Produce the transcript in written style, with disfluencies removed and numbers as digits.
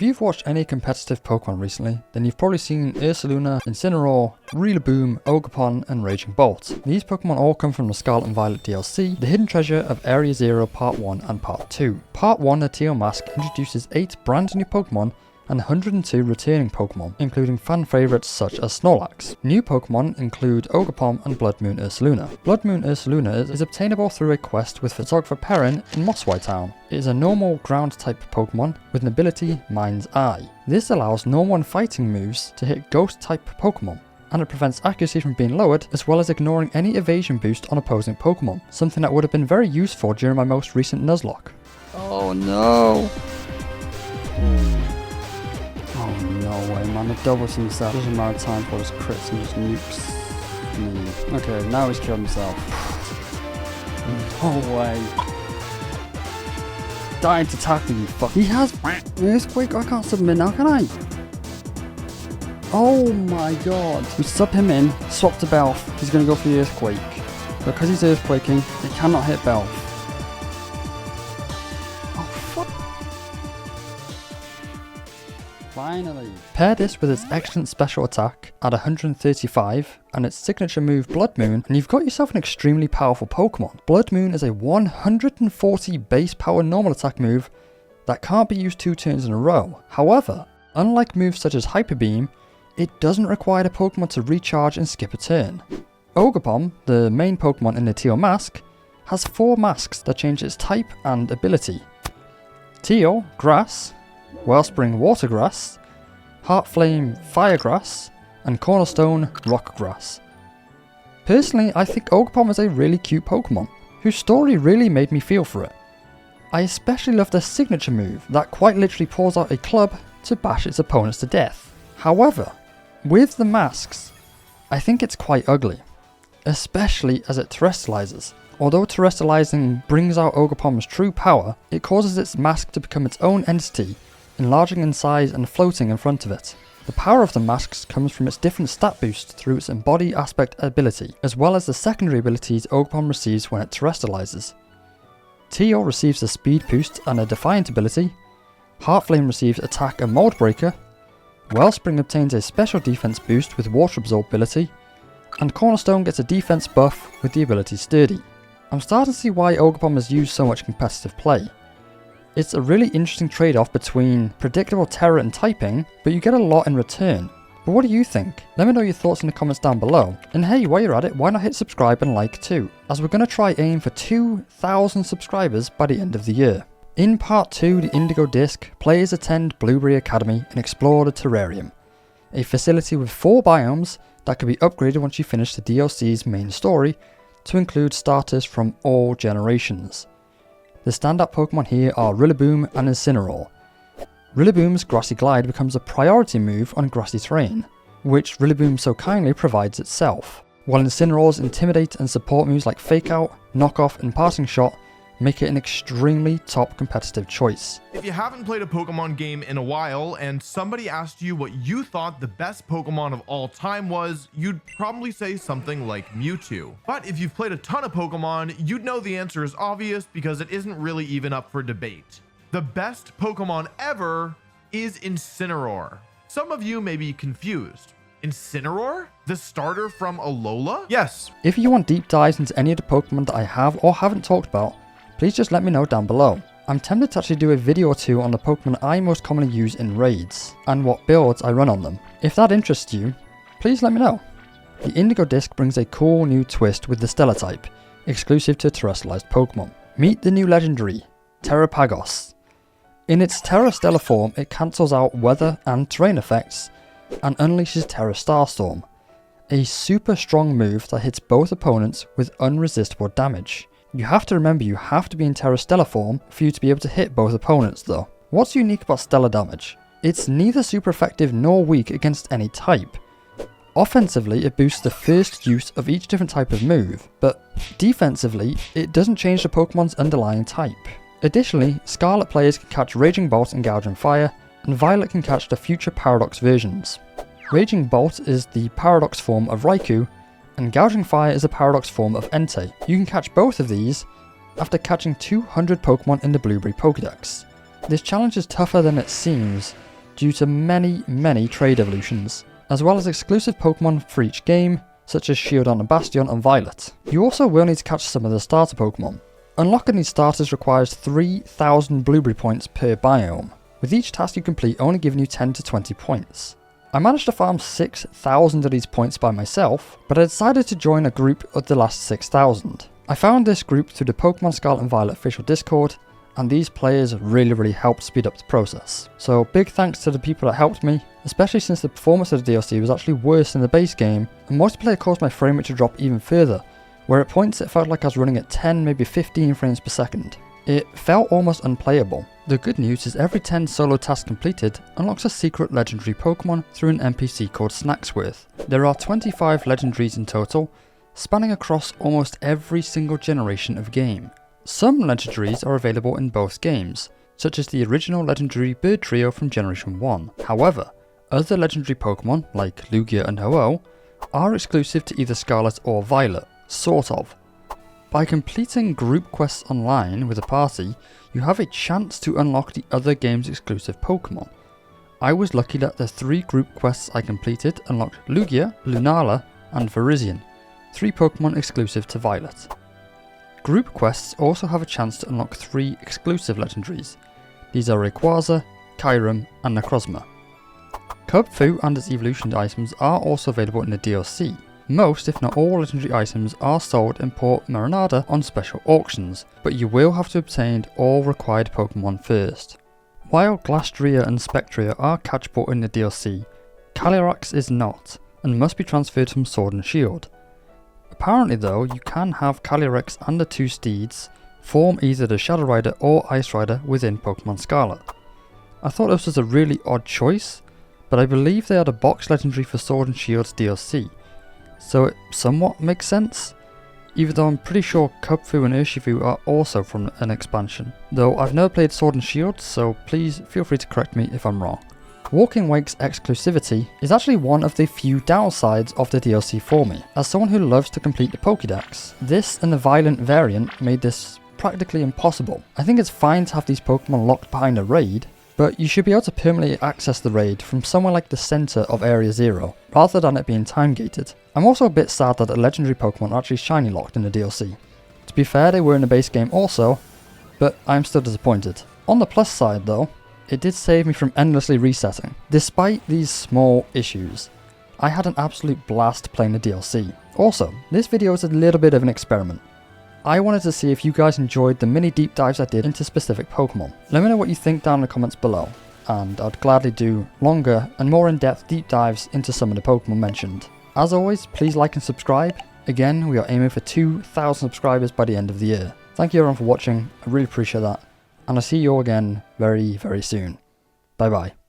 If you've watched any competitive Pokemon recently, then you've probably seen Ursaluna, Incineroar, Rillaboom, Ogerpon, and Raging Bolt. These Pokemon all come from the Scarlet and Violet DLC, the hidden treasure of Area 0 Part 1 and Part 2. Part 1, the Teal Mask, introduces 8 brand new Pokemon and 102 returning Pokemon, including fan favourites such as Snorlax. New Pokemon include Ogerpon and Blood Moon Ursaluna. Blood Moon Ursaluna is obtainable through a quest with Photographer Perrin in Mosswai Town. It is a normal ground type Pokemon with an ability Mind's Eye. This allows normal and fighting moves to hit ghost type Pokemon, and it prevents accuracy from being lowered, as well as ignoring any evasion boost on opposing Pokemon, something that would have been very useful during my most recent Nuzlocke. Oh no! Oh no way, man, the doubles himself. Doesn't matter time for his crits and just nukes me. Okay, now he's killed himself. No way. Dying to tackle you, fuck. He has Earthquake, I can't submit now, can I? Oh my god. We sub him in, swap to Belf, he's gonna go for the Earthquake. Because he's Earthquaking, he cannot hit Belf. Finally. Pair this with its excellent special attack at 135 and its signature move Blood Moon, and you've got yourself an extremely powerful Pokemon. Blood Moon is a 140 base power normal attack move that can't be used 2 turns in a row. However, unlike moves such as Hyper Beam, it doesn't require the Pokemon to recharge and skip a turn. Ogerpon, the main Pokemon in the Teal Mask, has 4 masks that change its type and ability. Teal, Grass, Wellspring Watergrass, Heartflame Firegrass, and Cornerstone Rockgrass. Personally, I think Ogerpon is a really cute Pokemon, whose story really made me feel for it. I especially love their signature move that quite literally pulls out a club to bash its opponents to death. However, with the masks, I think it's quite ugly, especially as it terrestrializes. Although terrestrializing brings out Ogerpon's true power, it causes its mask to become its own entity, enlarging in size and floating in front of it. The power of the masks comes from its different stat boosts through its Embody Aspect ability, as well as the secondary abilities Ogerpon receives when it terrestrializes. Teal receives a speed boost and a Defiant ability, Heartflame receives attack and Mold Breaker, Wellspring obtains a special defense boost with Water Absorb ability, and Cornerstone gets a defense buff with the ability Sturdy. I'm starting to see why Ogerpon is used so much in competitive play. It's a really interesting trade-off between predictable terror and typing, but you get a lot in return. But what do you think? Let me know your thoughts in the comments down below. And hey, while you're at it, why not hit subscribe and like too, as we're going to try aim for 2,000 subscribers by the end of the year. In Part 2, the Indigo Disc, players attend Blueberry Academy and explore the Terrarium, a facility with 4 biomes that can be upgraded once you finish the DLC's main story to include starters from all generations. The standout Pokemon here are Rillaboom and Incineroar. Rillaboom's Grassy Glide becomes a priority move on grassy terrain, which Rillaboom so kindly provides itself, while Incineroar's Intimidate and support moves like Fake Out, Knock Off and Passing Shot make it an extremely top competitive choice. If you haven't played a Pokemon game in a while and somebody asked you what you thought the best Pokemon of all time was, you'd probably say something like Mewtwo. But if you've played a ton of Pokemon, you'd know the answer is obvious because it isn't really even up for debate. The best Pokemon ever is Incineroar. Some of you may be confused. Incineroar? The starter from Alola? Yes. If you want deep dives into any of the Pokemon that I have or haven't talked about, please just let me know down below. I'm tempted to actually do a video or 2 on the Pokemon I most commonly use in raids, and what builds I run on them. If that interests you, please let me know. The Indigo Disc brings a cool new twist with the Stellar type, exclusive to terrestrialized Pokemon. Meet the new legendary, Terrapagos. In its Terra Stellar form, it cancels out weather and terrain effects, and unleashes Terra Starstorm, a super strong move that hits both opponents with unresistible damage. You have to remember you have to be in Terra Stellar form for you to be able to hit both opponents though. What's unique about Stellar damage? It's neither super effective nor weak against any type. Offensively, it boosts the first use of each different type of move, but defensively, it doesn't change the Pokemon's underlying type. Additionally, Scarlet players can catch Raging Bolt and Gouging Fire, and Violet can catch the future Paradox versions. Raging Bolt is the Paradox form of Raikou, and Gouging Fire is a Paradox form of Entei. You can catch both of these after catching 200 Pokemon in the Blueberry Pokédex. This challenge is tougher than it seems, due to many trade evolutions, as well as exclusive Pokemon for each game, such as Shieldon and Bastion and Violet. You also will need to catch some of the starter Pokemon. Unlocking these starters requires 3,000 Blueberry points per biome, with each task you complete only giving you 10 to 20 points. I managed to farm 6,000 of these points by myself, but I decided to join a group of the last 6,000. I found this group through the Pokemon Scarlet and Violet official Discord, and these players really helped speed up the process. So big thanks to the people that helped me, especially since the performance of the DLC was actually worse than the base game, and multiplayer caused my frame rate to drop even further, where at points it felt like I was running at 10, maybe 15 frames per second. It felt almost unplayable. The good news is every 10 solo tasks completed unlocks a secret legendary Pokemon through an NPC called Snacksworth. There are 25 legendaries in total, spanning across almost every single generation of game. Some legendaries are available in both games, such as the original legendary bird trio from Generation 1. However, other legendary Pokemon, like Lugia and Ho-Oh, are exclusive to either Scarlet or Violet, sort of. By completing group quests online with a party, you have a chance to unlock the other game's exclusive Pokemon. I was lucky that the 3 group quests I completed unlocked Lugia, Lunala, and Virizion, 3 Pokemon exclusive to Violet. Group quests also have a chance to unlock 3 exclusive legendaries. These are Rayquaza, Kyurem, and Necrozma. Kubfu and its evolution items are also available in the DLC. Most, if not all, legendary items are sold in Port Marinada on special auctions, but you will have to obtain all required Pokemon first. While Glastria and Spectria are catchable in the DLC, Calyrex is not, and must be transferred from Sword and Shield. Apparently though, you can have Calyrex and the 2 steeds form either the Shadow Rider or Ice Rider within Pokemon Scarlet. I thought this was a really odd choice, but I believe they are the box legendary for Sword and Shield's DLC, so it somewhat makes sense, even though I'm pretty sure Kubfu and Urshifu are also from an expansion, though I've never played Sword and Shield, so please feel free to correct me if I'm wrong. Walking Wake's exclusivity is actually one of the few downsides of the DLC for me. As someone who loves to complete the Pokédex, this and the Violent variant made this practically impossible. I think it's fine to have these Pokemon locked behind a raid, but you should be able to permanently access the raid from somewhere like the centre of Area 0, rather than it being time gated. I'm also a bit sad that the legendary Pokemon are actually shiny locked in the DLC. To be fair, they were in the base game also, but I'm still disappointed. On the plus side though, it did save me from endlessly resetting. Despite these small issues, I had an absolute blast playing the DLC. Also, this video is a little bit of an experiment. I wanted to see if you guys enjoyed the mini deep dives I did into specific Pokemon. Let me know what you think down in the comments below, and I'd gladly do longer and more in-depth deep dives into some of the Pokemon mentioned. As always, please like and subscribe. Again, we are aiming for 2,000 subscribers by the end of the year. Thank you everyone for watching, I really appreciate that, and I'll see you all again very soon. Bye bye.